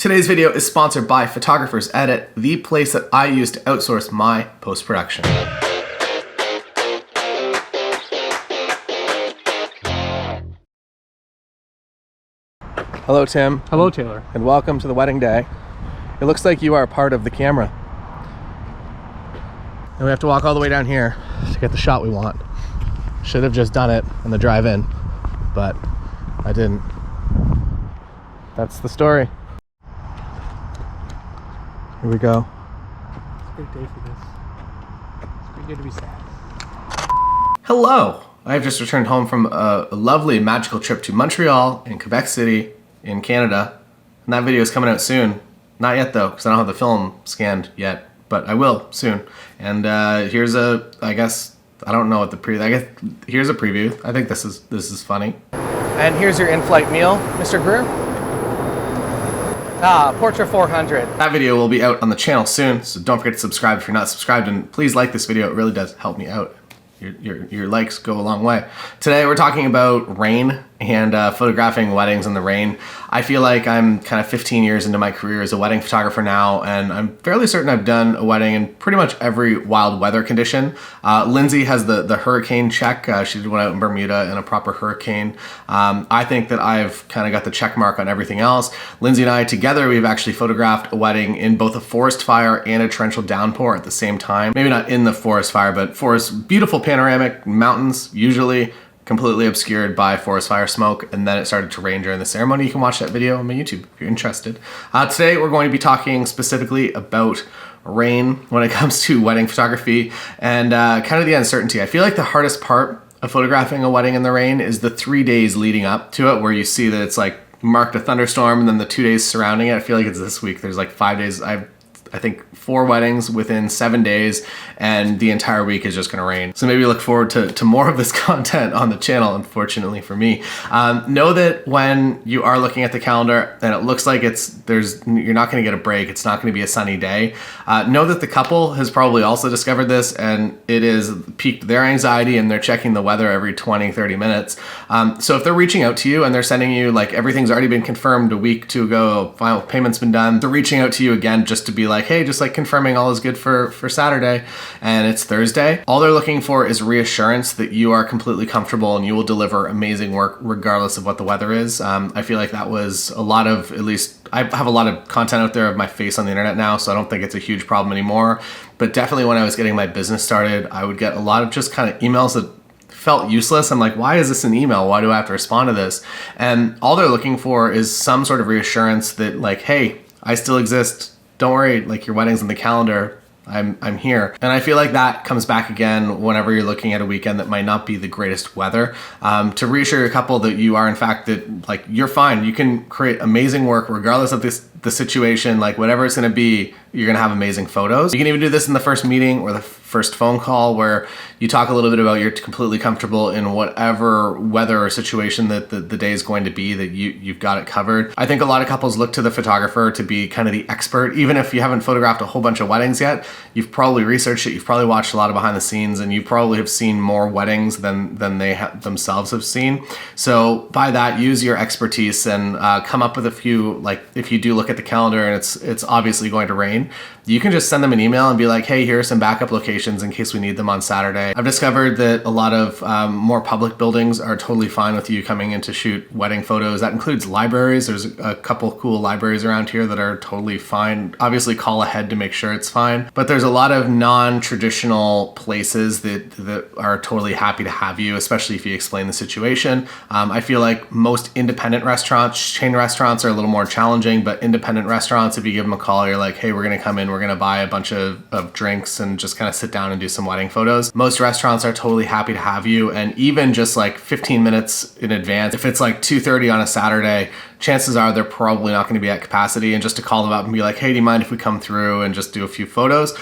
Today's video is sponsored by Photographers Edit, the place that I use to outsource my post-production. Hello, Tim. Hello, Taylor. And welcome to the wedding day. It looks like you are part of the camera. And we have to walk all the way down here to get the shot we want. Should have just done it in the drive-in, but I didn't. That's the story. Here we go. It's a great day for this. It's pretty good to be sad. Hello! I've just returned home from a lovely magical trip to Montreal and Quebec City in Canada. And that video is coming out soon. Not yet though, because I don't have the film scanned yet, but I will soon. And here's I guess, I don't know what here's a preview. I think this is funny. And here's your in-flight meal, Mr. Greer. Portrait 400. That video will be out on the channel soon, so don't forget to subscribe if you're not subscribed, and please like this video. It really does help me out. Your likes go a long way. Today we're talking about rain and photographing weddings in the rain. I feel like I'm kind of 15 years into my career as a wedding photographer now, and I'm fairly certain I've done a wedding in pretty much every wild weather condition. Lindsay has the hurricane check. She did one out in Bermuda in a proper hurricane. I think that I've kind of got the check mark on everything else. Lindsay and I together, we've actually photographed a wedding in both a forest fire and a torrential downpour at the same time. Maybe not in the forest fire, but beautiful panoramic mountains, usually completely obscured by forest fire smoke, and then it started to rain during the ceremony. You can watch that video on my YouTube if you're interested. Today we're going to be talking specifically about rain when it comes to wedding photography and kind of the uncertainty. I feel like the hardest part of photographing a wedding in the rain is the 3 days leading up to it, where you see that it's like marked a thunderstorm, and then the 2 days surrounding it. I feel like it's this week. There's like 5 days. I think 4 weddings within 7 days, and the entire week is just gonna rain. So maybe look forward to more of this content on the channel, unfortunately for me. Know that when you are looking at the calendar and it looks like you're not gonna get a break, it's not gonna be a sunny day, know that the couple has probably also discovered this, and it has piqued their anxiety, and they're checking the weather every 20, 30 minutes. So if they're reaching out to you and they're sending you like everything's already been confirmed a week, 2 ago, final payment's been done, they're reaching out to you again just to be like, hey, just like confirming all is good for Saturday, and it's Thursday. All they're looking for is reassurance that you are completely comfortable and you will deliver amazing work regardless of what the weather is. I feel like that was a lot of, at least I have a lot of content out there of my face on the internet now, so I don't think it's a huge problem anymore. But definitely when I was getting my business started, I would get a lot of just kind of emails that felt useless. I'm like, why is this an email? Why do I have to respond to this? And all they're looking for is some sort of reassurance that like, hey, I still exist. Don't worry, like your wedding's in the calendar. I'm here. And I feel like that comes back again whenever you're looking at a weekend that might not be the greatest weather, to reassure your couple that you are in fact that like you're fine. You can create amazing work regardless of the situation, like whatever it's gonna be, you're gonna have amazing photos. You can even do this in the first meeting or the first phone call where you talk a little bit about you're completely comfortable in whatever weather or situation that the day is going to be, that you've got it covered. I think a lot of couples look to the photographer to be kind of the expert. Even if you haven't photographed a whole bunch of weddings yet, you've probably researched it, you've probably watched a lot of behind the scenes, and you probably have seen more weddings than they themselves have seen. So by that, use your expertise and come up with a few, like if you do look at the calendar and it's obviously going to rain, you can just send them an email and be like, hey, here are some backup locations in case we need them on Saturday. I've discovered that a lot of more public buildings are totally fine with you coming in to shoot wedding photos. That includes libraries. There's a couple cool libraries around here that are totally fine. Obviously call ahead to make sure it's fine. But there's a lot of non-traditional places that are totally happy to have you, especially if you explain the situation. I feel like most independent restaurants, chain restaurants are a little more challenging, but independent restaurants, if you give them a call, you're like, hey, we're gonna come in, we're gonna buy a bunch of drinks and just kind of sit down and do some wedding photos. Most restaurants are totally happy to have you, and even just like 15 minutes in advance, if it's like 2:30 on a Saturday, chances are they're probably not gonna be at capacity, and just to call them up and be like, hey, do you mind if we come through and just do a few photos?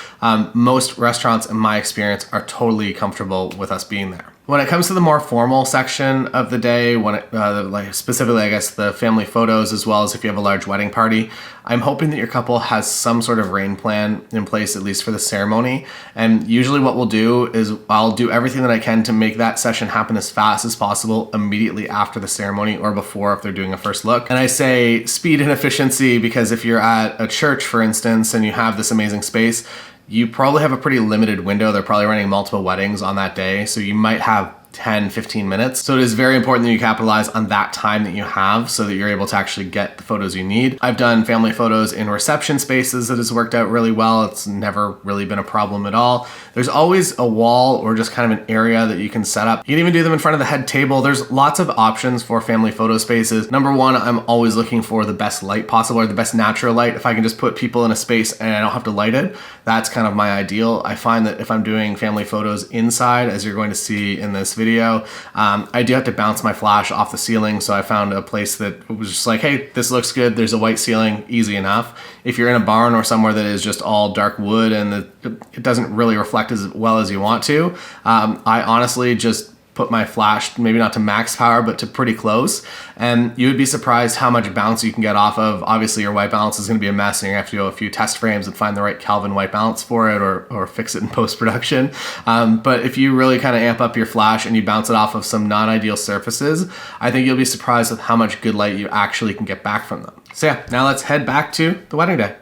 Most restaurants, in my experience, are totally comfortable with us being there. When it comes to the more formal section of the day, when it, like specifically, I guess, the family photos, as well as if you have a large wedding party, I'm hoping that your couple has some sort of rain plan in place, at least for the ceremony. And usually what we'll do is I'll do everything that I can to make that session happen as fast as possible immediately after the ceremony or before if they're doing a first look. And I say speed and efficiency because if you're at a church, for instance, and you have this amazing space, you probably have a pretty limited window. They're probably running multiple weddings on that day, so you might have 10, 15 minutes. So it is very important that you capitalize on that time that you have so that you're able to actually get the photos you need. I've done family photos in reception spaces that has worked out really well. It's never really been a problem at all. There's always a wall or just kind of an area that you can set up. You can even do them in front of the head table. There's lots of options for family photo spaces. Number one, I'm always looking for the best light possible or the best natural light. If I can just put people in a space and I don't have to light it, that's kind of my ideal. I find that if I'm doing family photos inside, as you're going to see in this video, I do have to bounce my flash off the ceiling. So I found a place that was just like, hey, this looks good. There's a white ceiling, easy enough. If you're in a barn or somewhere that is just all dark wood and it doesn't really reflect as well as you want to, I honestly just put my flash, maybe not to max power, but to pretty close. And you would be surprised how much bounce you can get off of. Obviously your white balance is gonna be a mess and you're gonna have to do a few test frames and find the right Kelvin white balance for it or fix it in post-production. But if you really kind of amp up your flash and you bounce it off of some non-ideal surfaces, I think you'll be surprised with how much good light you actually can get back from them. So yeah, now let's head back to the wedding day.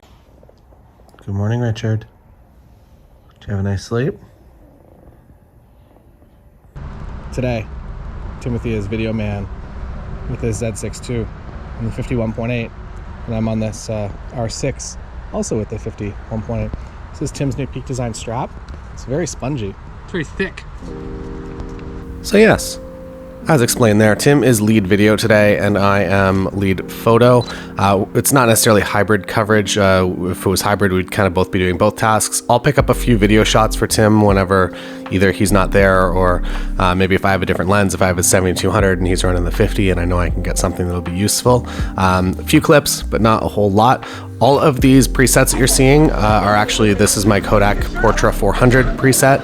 Good morning, Richard. Did you have a nice sleep? Today, Timothy is video man with his Z6 II and the 51.8, and I'm on this R6 also with the 51.8. This is Tim's new Peak Design strap. It's very spongy. It's very thick. So yes, as explained there, Tim is lead video today and I am lead photo. It's not necessarily hybrid coverage. If it was hybrid, we'd kind of both be doing both tasks. I'll pick up a few video shots for Tim whenever either he's not there or maybe if I have a different lens, if I have a 7200 and he's running the 50 and I know I can get something that'll be useful. A few clips, but not a whole lot. All of these presets that you're seeing are actually, this is my Kodak Portra 400 preset.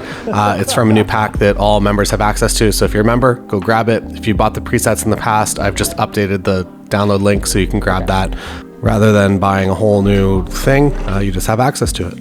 It's from a new pack that all members have access to. So if you're a member, go grab it. If you bought the presets in the past, I've just updated the download link so you can grab that. Rather than buying a whole new thing, you just have access to it.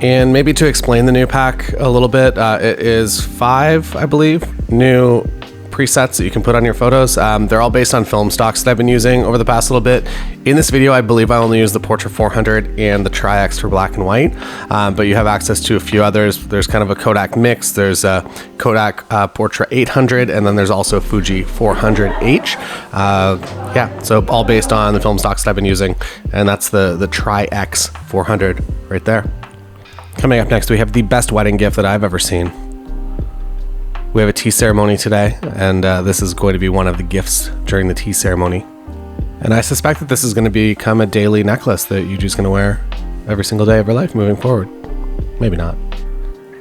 And maybe to explain the new pack a little bit, it is 5, I believe, new presets that you can put on your photos. They're all based on film stocks that I've been using over the past little bit. In this video, I believe I only use the Portra 400 and the Tri-X for black and white, but you have access to a few others. There's kind of a Kodak mix. There's a Kodak Portra 800, and then there's also Fuji 400H. Yeah, so all based on the film stocks that I've been using, and that's the Tri-X 400 right there. Coming up next, we have the best wedding gift that I've ever seen. We have a tea ceremony today, and this is going to be one of the gifts during the tea ceremony. And I suspect that this is going to become a daily necklace that Yuji's going to wear every single day of her life moving forward. Maybe not.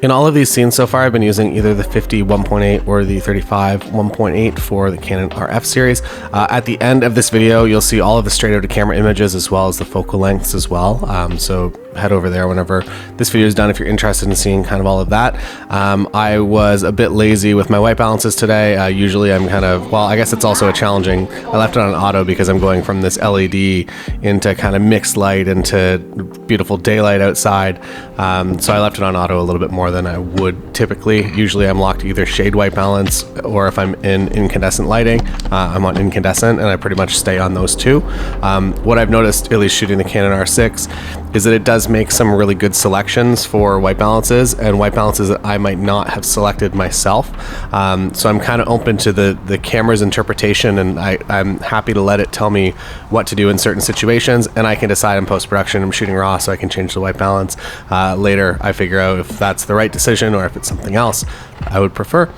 In all of these scenes so far, I've been using either the 50 1.8 or the 35 1.8 for the Canon RF series. At the end of this video, you'll see all of the straight out of camera images as well as the focal lengths as well. So head over there whenever this video is done if you're interested in seeing kind of all of that. I was a bit lazy with my white balances today. Usually I'm kind of, well, I guess it's also a challenging, I left it on auto because I'm going from this LED into kind of mixed light into beautiful daylight outside. So I left it on auto a little bit more than I would typically. Usually I'm locked to either shade white balance or if I'm in incandescent lighting, I'm on incandescent and I pretty much stay on those two. What I've noticed, at least shooting the Canon R6, is that it does make some really good selections for white balances and white balances that I might not have selected myself. So I'm kind of open to the camera's interpretation, and I'm happy to let it tell me what to do in certain situations, and I can decide in post-production. I'm shooting raw, so I can change the white balance. Later, I figure out if that's the right decision or if it's something else I would prefer.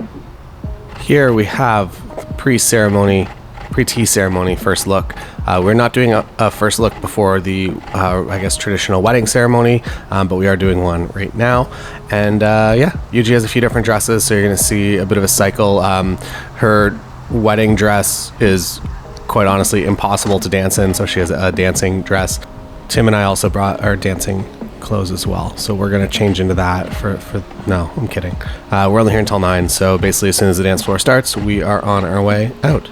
Here we have pre-ceremony, pre-tea ceremony first look. We're not doing a first look before the, I guess, traditional wedding ceremony, but we are doing one right now. And yeah, Yuji has a few different dresses, so you're going to see a bit of a cycle. Her wedding dress is quite honestly impossible to dance in, so she has a dancing dress. Tim and I also brought our dancing close as well. So we're gonna change into that for no, I'm kidding. We're only here until 9, so basically as soon as the dance floor starts, we are on our way out.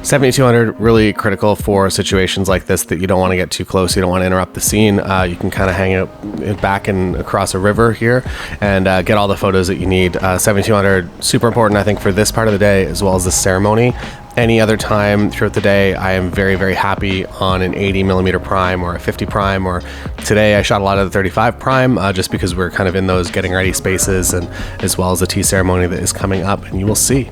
7200 really critical for situations like this that you don't want to get too close, you don't want to interrupt the scene. You can kind of hang out back and across a river here and get all the photos that you need. 7200 super important, I think, for this part of the day as well as the ceremony. Any other time throughout the day, I am very, very happy on an 80mm prime or a 50 prime, or today I shot a lot of the 35 prime just because we're kind of in those getting ready spaces, and as well as the tea ceremony that is coming up, and you will see.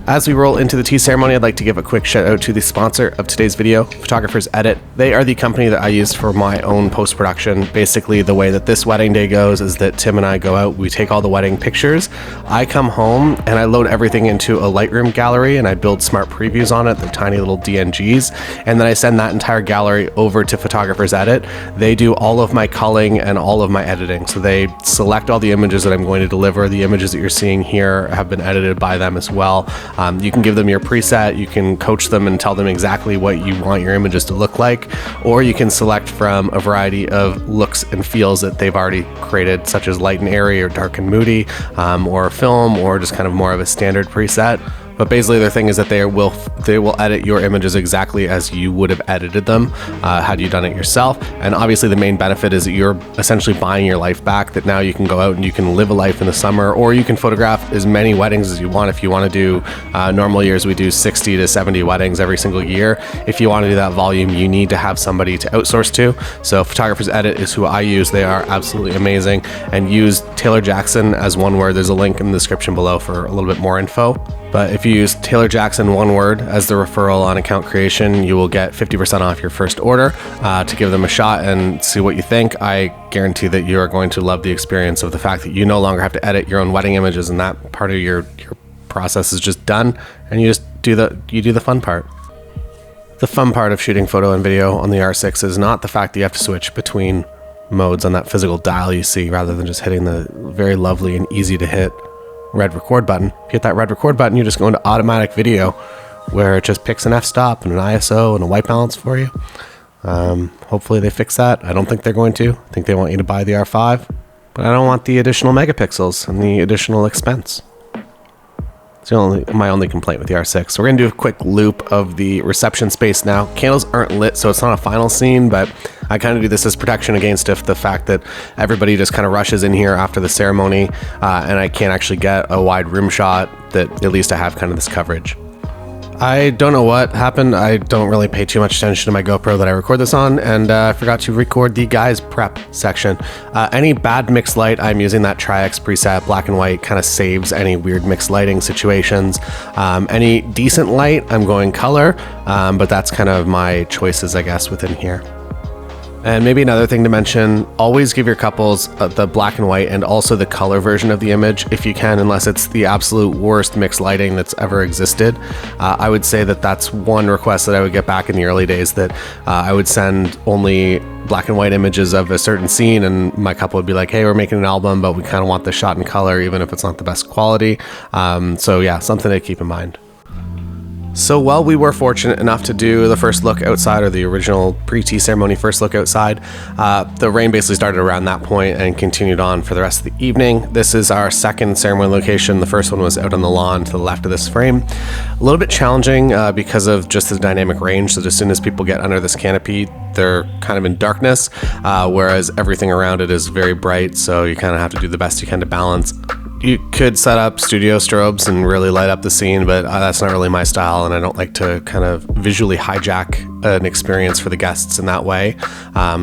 As we roll into the tea ceremony, I'd like to give a quick shout out to the sponsor of today's video, Photographers Edit. They are the company that I used for my own post-production. Basically, the way that this wedding day goes is that Tim and I go out, we take all the wedding pictures, I come home and I load everything into a Lightroom gallery and I build smart previews on it, the tiny little DNGs, and then I send that entire gallery over to Photographers Edit. They do all of my culling and all of my editing. So they select all the images that I'm going to deliver. The images that you're seeing here have been edited by them as well. You can give them your preset, you can coach them and tell them exactly what you want your images to look like, or you can select from a variety of looks and feels that they've already created, such as light and airy or dark and moody, or film, or just kind of more of a standard preset. But basically their thing is that they will edit your images exactly as you would have edited them had you done it yourself. And obviously the main benefit is that you're essentially buying your life back, that now you can go out and you can live a life in the summer, or you can photograph as many weddings as you want. If you want to do, normal years we do 60 to 70 weddings every single year. If you want to do that volume, you need to have somebody to outsource to. So Photographers Edit is who I use. They are absolutely amazing. And use Taylor Jackson as one word. There's a link in the description below for a little bit more info. But if you use Taylor Jackson one word as the referral on account creation, you will get 50% off your first order to give them a shot and see what you think. I guarantee that you are going to love the experience of the fact that you no longer have to edit your own wedding images, and that part of your process is just done, and you just do the fun part. The fun part of shooting photo and video on the R6 is not the fact that you have to switch between modes on that physical dial you see, rather than just hitting the very lovely and easy to hit red record button. If you hit that red record button, you just go into automatic video, where it just picks an f-stop and an ISO and a white balance for you. Hopefully they fix that. I don't think they're going to. I think they want you to buy the R5, but I don't want the additional megapixels and the additional expense. It's my only complaint with the R6. So we're gonna do a quick loop of the reception space now. Candles aren't lit, so it's not a final scene, but I kind of do this as protection against if the fact that everybody just kind of rushes in here after the ceremony, and I can't actually get a wide room shot, that at least I have kind of this coverage. I don't know what happened. I don't really pay too much attention to my GoPro that I record this on, and I forgot to record the guys prep section. Any bad mixed light, I'm using that Tri-X preset, black and white, kind of saves any weird mixed lighting situations. Any decent light, I'm going color, but that's kind of my choices, I guess, within here. And maybe another thing to mention, always give your couples the black and white and also the color version of the image if you can, unless it's the absolute worst mixed lighting that's ever existed. I would say that that's one request that I would get back in the early days, that I would send only black and white images of a certain scene, and my couple would be like, hey, we're making an album, but we kind of want this shot in color, even if it's not the best quality. So yeah, something to keep in mind. So while we were fortunate enough to do the first look outside, or the original pre-tea ceremony first look outside, the rain basically started around that point and continued on for the rest of the evening. This is our second ceremony location. The first one was out on the lawn to the left of this frame. A little bit challenging because of just the dynamic range. So as soon as people get under this canopy, they're kind of in darkness, whereas everything around it is very bright. So you kind of have to do the best you can to balance. You could set up studio strobes and really light up the scene, but that's not really my style, and I don't like to kind of visually hijack an experience for the guests in that way.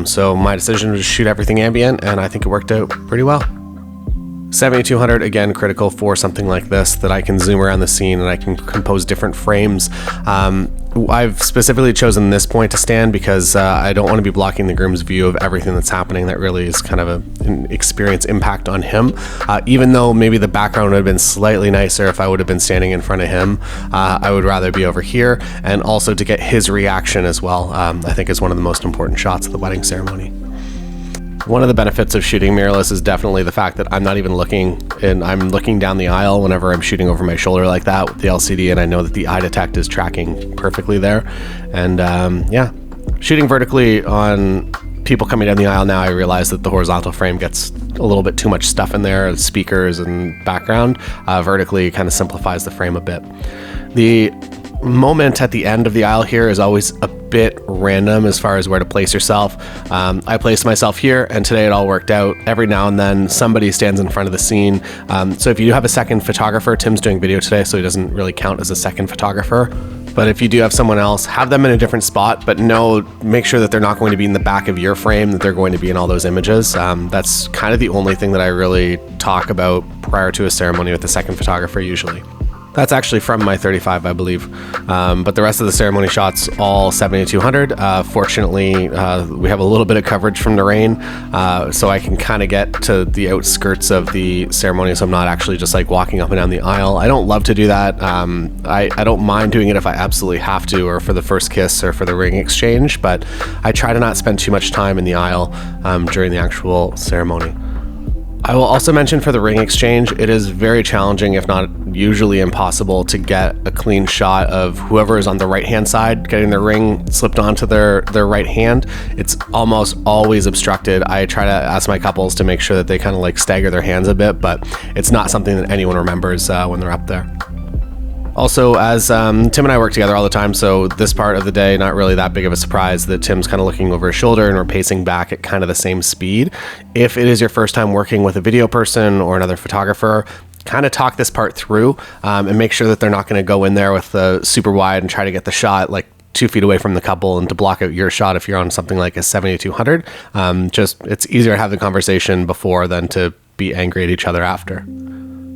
So my decision was to shoot everything ambient, and I think it worked out pretty well. 7200, again, critical for something like this, that I can zoom around the scene and I can compose different frames. I've specifically chosen this point to stand because I don't want to be blocking the groom's view of everything that's happening. That really is kind of an experience impact on him. Even though maybe the background would have been slightly nicer if I would have been standing in front of him, I would rather be over here, and also to get his reaction as well. I think is one of the most important shots of the wedding ceremony. One of the benefits of shooting mirrorless is definitely the fact that I'm not even looking, and I'm looking down the aisle whenever I'm shooting over my shoulder like that with the LCD, and I know that the eye detect is tracking perfectly there. And yeah, shooting vertically on people coming down the aisle now, I realize that the horizontal frame gets a little bit too much stuff in there, speakers and background. Vertically kind of simplifies the frame a bit. The moment at the end of the aisle here is always a bit random as far as where to place yourself. I placed myself here, and today it all worked out. Every now and then somebody stands in front of the scene. So if you do have a second photographer, Tim's doing video today, so he doesn't really count as a second photographer. But if you do have someone else, have them in a different spot, but make sure that they're not going to be in the back of your frame, that they're going to be in all those images. That's kind of the only thing that I really talk about prior to a ceremony with the second photographer usually. That's actually from my 35, I believe. But the rest of the ceremony shots, all 70-200. Fortunately, we have a little bit of coverage from the rain, so I can kind of get to the outskirts of the ceremony, so I'm not actually just like walking up and down the aisle. I don't love to do that. I don't mind doing it if I absolutely have to, or for the first kiss or for the ring exchange, but I try to not spend too much time in the aisle during the actual ceremony. I will also mention for the ring exchange, it is very challenging, if not usually impossible, to get a clean shot of whoever is on the right-hand side, getting the ring slipped onto their right hand. It's almost always obstructed. I try to ask my couples to make sure that they kind of like stagger their hands a bit, but it's not something that anyone remembers when they're up there. Also, as Tim and I work together all the time, so this part of the day, not really that big of a surprise that Tim's kind of looking over his shoulder and we're pacing back at kind of the same speed. If it is your first time working with a video person or another photographer, kind of talk this part through and make sure that they're not going to go in there with the super wide and try to get the shot like 2 feet away from the couple and to block out your shot if you're on something like a 70-200. It's easier to have the conversation before than to be angry at each other after.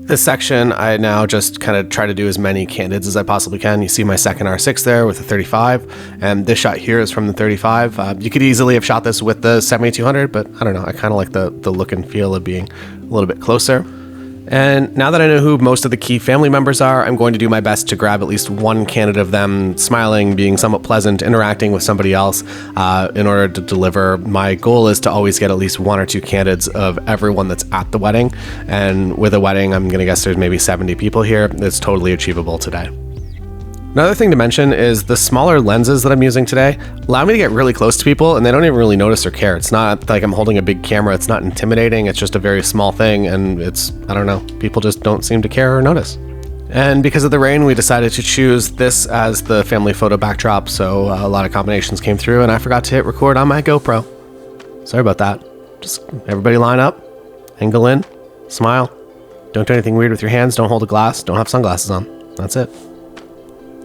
This section, I now just kind of try to do as many candids as I possibly can. You see my second R6 there with the 35, and this shot here is from the 35. You could easily have shot this with the 70-200, but I don't know, I kind of like the look and feel of being a little bit closer. And now that I know who most of the key family members are, I'm going to do my best to grab at least one candid of them smiling, being somewhat pleasant, interacting with somebody else in order to deliver. My goal is to always get at least 1 or 2 candids of everyone that's at the wedding. And with a wedding, I'm going to guess there's maybe 70 people here. It's totally achievable today. Another thing to mention is the smaller lenses that I'm using today allow me to get really close to people and they don't even really notice or care. It's not like I'm holding a big camera. It's not intimidating. It's just a very small thing, and I don't know, people just don't seem to care or notice. And because of the rain, we decided to choose this as the family photo backdrop, so a lot of combinations came through and I forgot to hit record on my GoPro. Sorry about that. Just everybody line up, angle in, smile. Don't do anything weird with your hands. Don't hold a glass. Don't have sunglasses on. That's it.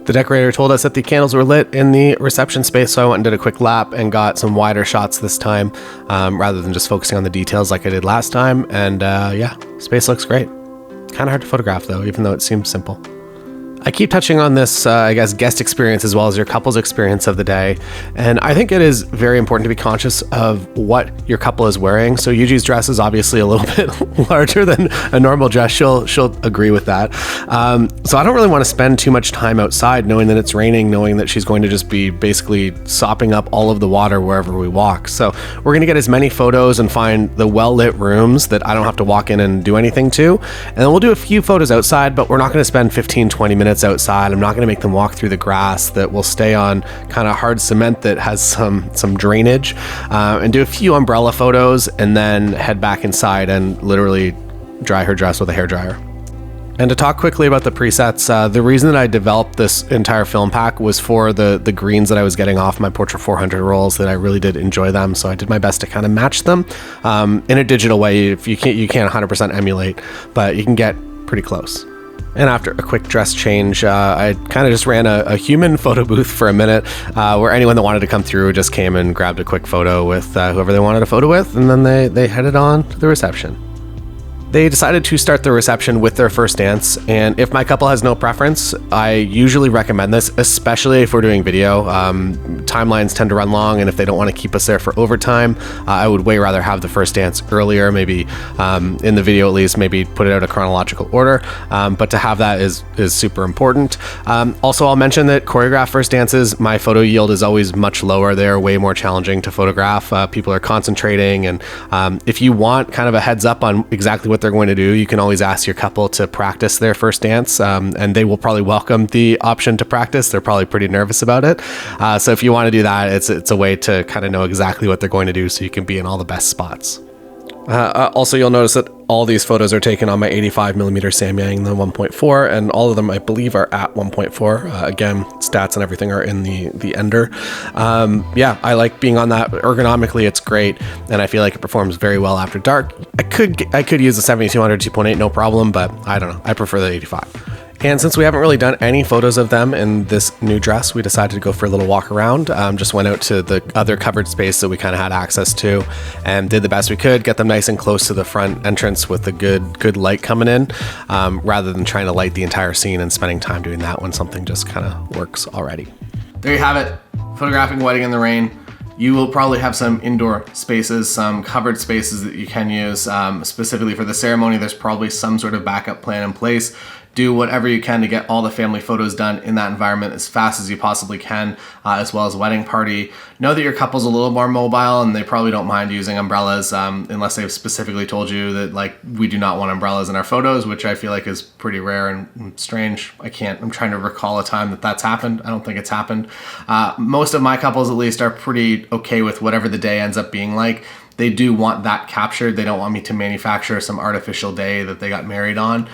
The decorator told us that the candles were lit in the reception space, so I went and did a quick lap and got some wider shots this time, rather than just focusing on the details like I did last time. And yeah, space looks great. Kind of hard to photograph though, even though it seems simple. I keep touching on this, I guess, guest experience as well as your couple's experience of the day. And I think it is very important to be conscious of what your couple is wearing. So Yuji's dress is obviously a little bit larger than a normal dress. She'll agree with that. So I don't really want to spend too much time outside knowing that it's raining, knowing that she's going to just be basically sopping up all of the water wherever we walk. So we're going to get as many photos and find the well-lit rooms that I don't have to walk in and do anything to. And then we'll do a few photos outside, but we're not going to spend 15-20 minutes outside. I'm not going to make them walk through the grass that will stay on kind of hard cement that has some drainage, and do a few umbrella photos and then head back inside and literally dry her dress with a hairdryer. And to talk quickly about the presets, the reason that I developed this entire film pack was for the greens that I was getting off my Portra 400 rolls, that I really did enjoy them. So I did my best to kind of match them in a digital way. If you can't 100% emulate, but you can get pretty close. And after a quick dress change, I kind of just ran a human photo booth for a minute, where anyone that wanted to come through just came and grabbed a quick photo with whoever they wanted a photo with, and then they headed on to the reception. They decided to start the reception with their first dance, and if my couple has no preference, I usually recommend this, especially if we're doing video. Timelines tend to run long, and if they don't want to keep us there for overtime, I would way rather have the first dance earlier, maybe in the video at least, maybe put it out of chronological order, but to have that is super important. Also, I'll mention that choreographed first dances, my photo yield is always much lower. They're way more challenging to photograph. People are concentrating, and if you want kind of a heads up on exactly what what they're going to do, you can always ask your couple to practice their first dance, and they will probably welcome the option to practice. They're probably pretty nervous about it. So if you want to do that, it's a way to kind of know exactly what they're going to do so you can be in all the best spots. Also, you'll notice that all these photos are taken on my 85mm Samyang, the 1.4, and all of them, I believe, are at 1.4. Again, stats and everything are in the Ender. Yeah, I like being on that. Ergonomically, it's great, and I feel like it performs very well after dark. I could use the 7200 2.8, no problem, but I don't know. I prefer the 85. And since we haven't really done any photos of them in this new dress, we decided to go for a little walk around. Just went out to the other covered space that we kind of had access to and did the best we could, get them nice and close to the front entrance with the good light coming in, rather than trying to light the entire scene and spending time doing that when something just kind of works already. There you have it, photographing a wedding in the rain. You will probably have some indoor spaces, some covered spaces that you can use. Specifically for the ceremony, there's probably some sort of backup plan in place. Do whatever you can to get all the family photos done in that environment as fast as you possibly can, as well as wedding party. Know that your couple's a little more mobile and they probably don't mind using umbrellas, unless they've specifically told you that, like, we do not want umbrellas in our photos, which I feel like is pretty rare and strange. I'm trying to recall a time that that's happened. I don't think it's happened. Most of my couples, at least, are pretty okay with whatever the day ends up being like. They do want that captured. They don't want me to manufacture some artificial day that they got married on.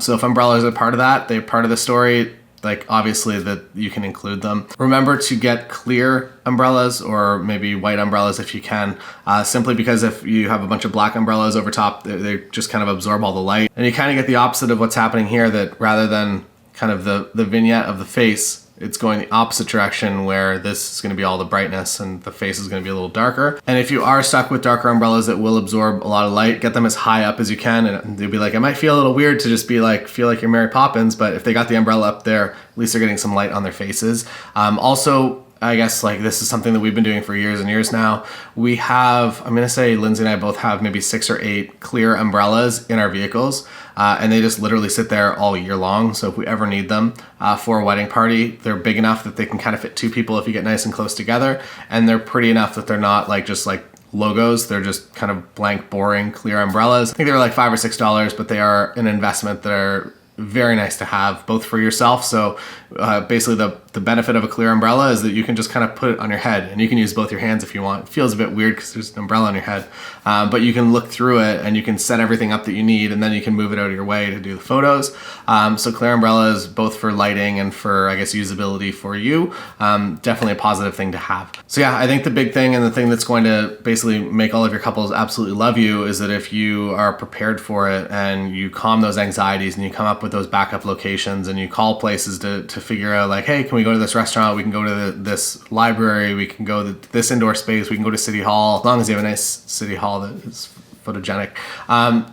So if umbrellas are part of that, they're part of the story, like obviously that you can include them. Remember to get clear umbrellas or maybe white umbrellas if you can, simply because if you have a bunch of black umbrellas over top, they just kind of absorb all the light. And you kind of get the opposite of what's happening here, that rather than kind of the vignette of the face, it's going the opposite direction where this is going to be all the brightness and the face is going to be a little darker. And if you are stuck with darker umbrellas that will absorb a lot of light, get them as high up as you can. And they'll be like, it might feel a little weird to just be like, feel like you're Mary Poppins, but if they got the umbrella up there, at least they're getting some light on their faces. Also, I guess like this is something that we've been doing for years and years now. We have, I'm gonna say Lindsay and I both have maybe 6 or 8 clear umbrellas in our vehicles, and they just literally sit there all year long. So if we ever need them for a wedding party, they're big enough that they can kind of fit 2 people if you get nice and close together, and they're pretty enough that they're not like just like logos. They're just kind of blank, boring, clear umbrellas. I think they were like $5 or $6, but they are an investment that are very nice to have, both for yourself. So basically the benefit of a clear umbrella is that you can just kind of put it on your head and you can use both your hands if you want. It feels a bit weird because there's an umbrella on your head, but you can look through it and you can set everything up that you need, and then you can move it out of your way to do the photos. So clear umbrellas, both for lighting and for, I guess, usability for you, definitely a positive thing to have. So yeah, I think the big thing and the thing that's going to basically make all of your couples absolutely love you is that if you are prepared for it and you calm those anxieties and you come up with those backup locations and you call places to figure out like, hey, can we go to this restaurant? We can go to this library. We can go to this indoor space. We can go to City Hall, as long as you have a nice City Hall that is photogenic.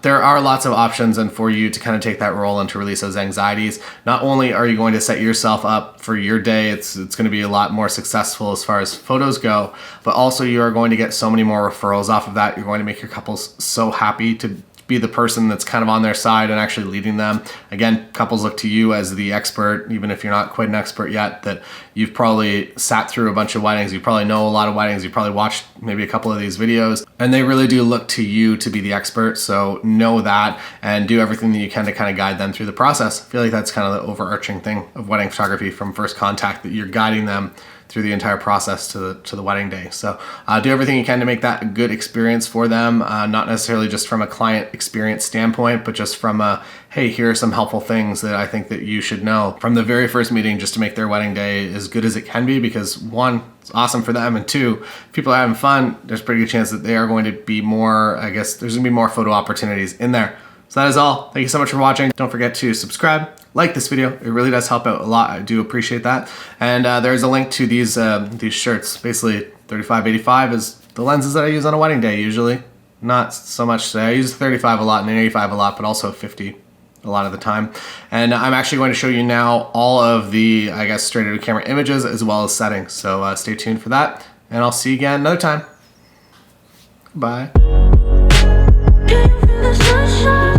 There are lots of options, and for you to kind of take that role and to release those anxieties, not only are you going to set yourself up for your day, it's going to be a lot more successful as far as photos go, but also you are going to get so many more referrals off of that. You're going to make your couples so happy to be the person that's kind of on their side and actually leading them. Again, couples look to you as the expert, even if you're not quite an expert yet, that you've probably sat through a bunch of weddings, you probably know a lot of weddings, you probably watched maybe a couple of these videos, and they really do look to you to be the expert. So know that and do everything that you can to kind of guide them through the process. I feel like that's kind of the overarching thing of wedding photography from first contact, that you're guiding them through the entire process to the wedding day. So do everything you can to make that a good experience for them, not necessarily just from a client experience standpoint, but just from a, hey, here are some helpful things that I think that you should know from the very first meeting, just to make their wedding day as good as it can be, because 1, it's awesome for them, and 2, if people are having fun, there's a pretty good chance that they are going to be more, I guess, there's gonna be more photo opportunities in there. So that is all. Thank you so much for watching. Don't forget to subscribe, like this video. It really does help out a lot. I do appreciate that. And there's a link to these shirts. Basically, 35-85 is the lenses that I use on a wedding day usually. Not so much today. I use 35 a lot and an 85 a lot, but also 50 a lot of the time. And I'm actually going to show you now all of the, I guess, straight out of camera images as well as settings. So stay tuned for that, and I'll see you again another time. Bye. Can you feel the sunshine?